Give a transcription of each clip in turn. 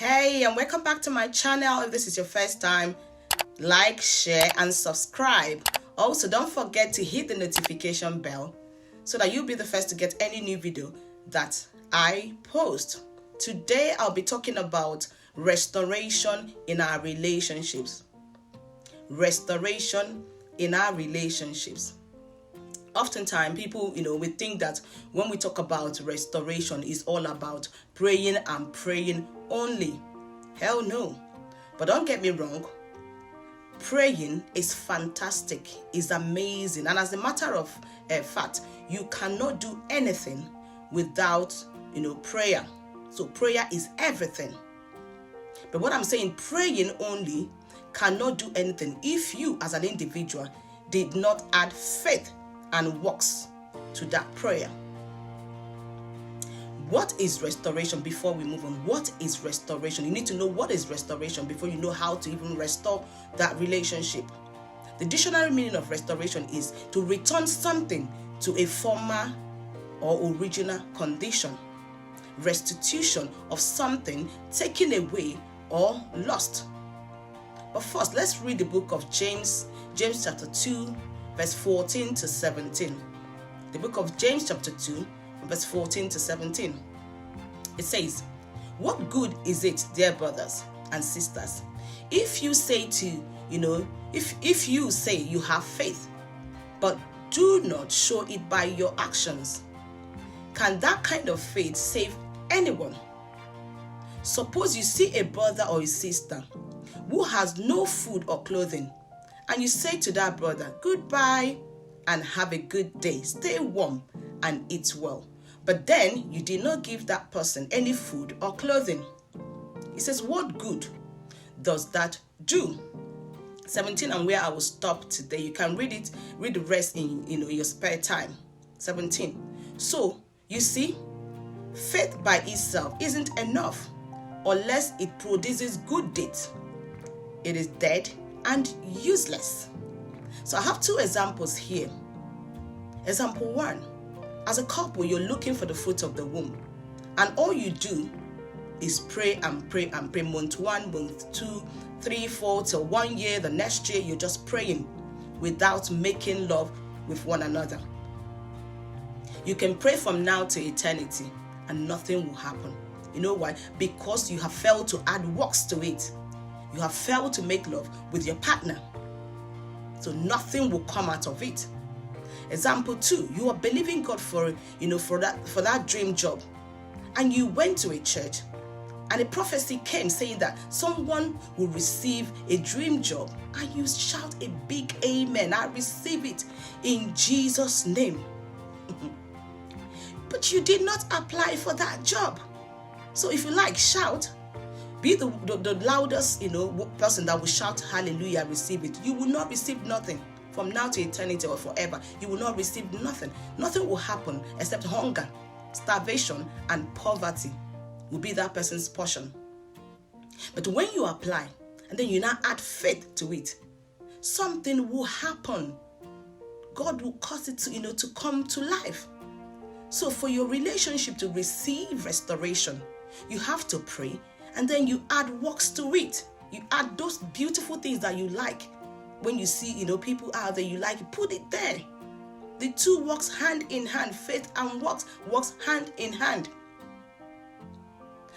Hey, and welcome back to my channel. If this is your first time, like, share, and subscribe. Also, don't forget to hit the notification bell so that you'll be the first to get any new video that I post. Today, I'll be talking about restoration in our relationships. Restoration in our relationships. Oftentimes, people, we think that when we talk about restoration, it's all about praying and praying only. Hell no. But don't get me wrong. Praying is fantastic, is amazing. And as a matter of fact, you cannot do anything without, prayer. So prayer is everything. But what I'm saying, praying only cannot do anything if you as an individual did not add faith and works to that prayer. What is restoration before we move on? What is restoration? You need to know what is restoration before you know how to even restore that relationship. The dictionary meaning of restoration is to return something to a former or original condition. Restitution of something taken away or lost. But first, let's read the book of James chapter 2, verse 14 to 17. The book of James chapter 2, verse 14 to 17. It says, "What good is it, dear brothers and sisters, if you say if you say you have faith, but do not show it by your actions? Can that kind of faith save anyone? Suppose you see a brother or a sister who has no food or clothing, and you say to that brother, 'Goodbye and have a good day. Stay warm and eat well.' But then you did not give that person any food or clothing." He says, what good does that do? 17, and where I will stop today. You can read the rest in your spare time. 17. So you see, faith by itself isn't enough unless it produces good deeds. It is dead and useless. So I have two examples here. Example 1. As a couple, you're looking for the fruit of the womb, and all you do is pray and pray and pray. Month 1, month 2, 3, 4 till 1 year. The next year, you're just praying without making love with one another. You can pray from now to eternity and nothing will happen. You know why? Because you have failed to add works to it. You have failed to make love with your partner. So nothing will come out of it. Example 2, you are believing God for that dream job, and you went to a church and a prophecy came saying that someone will receive a dream job, and you shout a big amen. I receive it in Jesus' name. But you did not apply for that job. So if you like, shout. Be the loudest person that will shout hallelujah, receive it. You will not receive nothing. From now to eternity or forever, you will not receive nothing. Nothing will happen except hunger, starvation, and poverty will be that person's portion. But when you apply, and then you now add faith to it, something will happen. God will cause it to come to life. So for your relationship to receive restoration, you have to pray, and then you add works to it. You add those beautiful things that you like. When you see, people out there you like, put it there. The two works hand in hand. Faith and works hand in hand.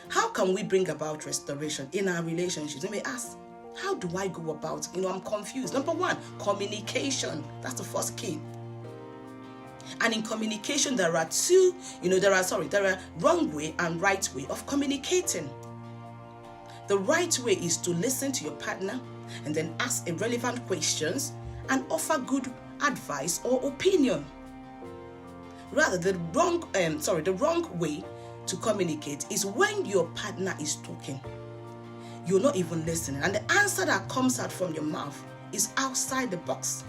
How can we bring about restoration in our relationships? Let me ask, how do I go about? I'm confused. Number 1, communication. That's the first key. And in communication, there are wrong way and right way of communicating. The right way is to listen to your partner and then ask irrelevant questions and offer good advice or opinion. Rather, the wrong way to communicate is when your partner is talking, you're not even listening, and the answer that comes out from your mouth is outside the box.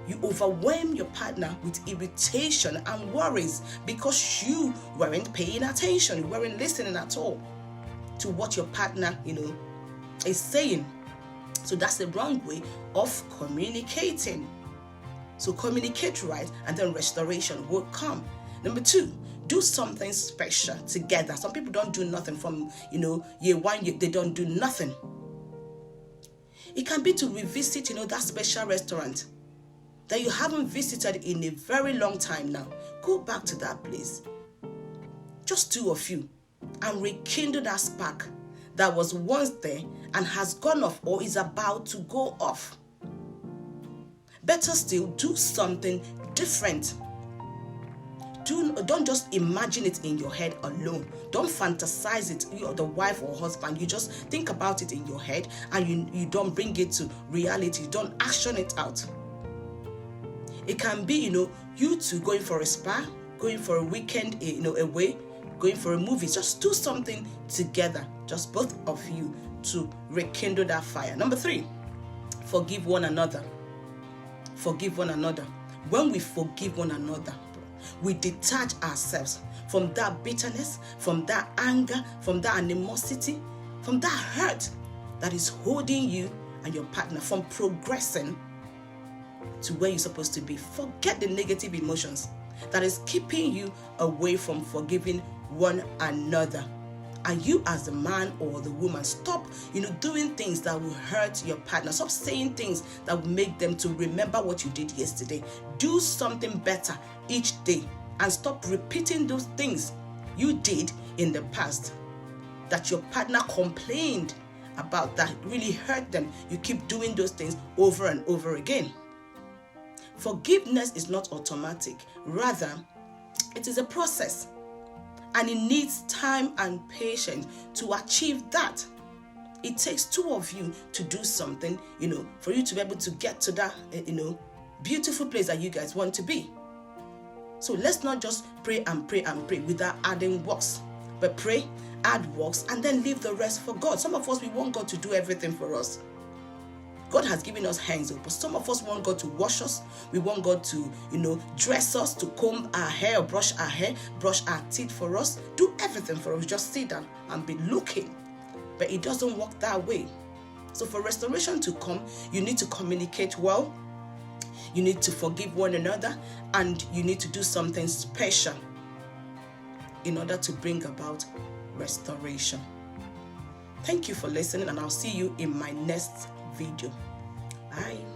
You overwhelm your partner with irritation and worries because you weren't paying attention, you weren't listening at all to what your partner, is saying. So that's the wrong way of communicating. So communicate right, and then restoration will come. Number 2, Do something special together. Some people don't do nothing from, year one, they don't do nothing. It can be to revisit, that special restaurant that you haven't visited in a very long time now. Go back to that place. Just two of you, and rekindle that spark that was once there and has gone off or is about to go off. Better still, do something different. Don't just imagine it in your head alone. Don't fantasize it, you're the wife or husband. You just think about it in your head and you don't bring it to reality. You don't action it out. It can be, you two going for a spa, going for a weekend, away, going for a movie. Just do something together, just both of you, to rekindle that fire. Number 3, forgive one another. Forgive one another. When we forgive one another, we detach ourselves from that bitterness, from that anger, from that animosity, from that hurt that is holding you and your partner from progressing to where you're supposed to be. Forget the negative emotions that is keeping you away from forgiving one another. And you as the man or the woman, stop, doing things that will hurt your partner. Stop saying things that will make them to remember what you did yesterday. Do something better each day and stop repeating those things you did in the past that your partner complained about, that really hurt them. You keep doing those things over and over again. Forgiveness is not automatic. Rather, it is a process. And it needs time and patience to achieve that. It takes two of you to do something, for you to be able to get to that, beautiful place that you guys want to be. So let's not just pray and pray and pray without adding works. But pray, add works, and then leave the rest for God. Some of us, we want God to do everything for us. God has given us hands, but some of us want God to wash us. We want God to, dress us, to comb our hair, or brush our hair, brush our teeth for us, do everything for us. Just sit down and be looking. But it doesn't work that way. So for restoration to come, you need to communicate well. You need to forgive one another, and you need to do something special in order to bring about restoration. Thank you for listening, and I'll see you in my next video. Bye.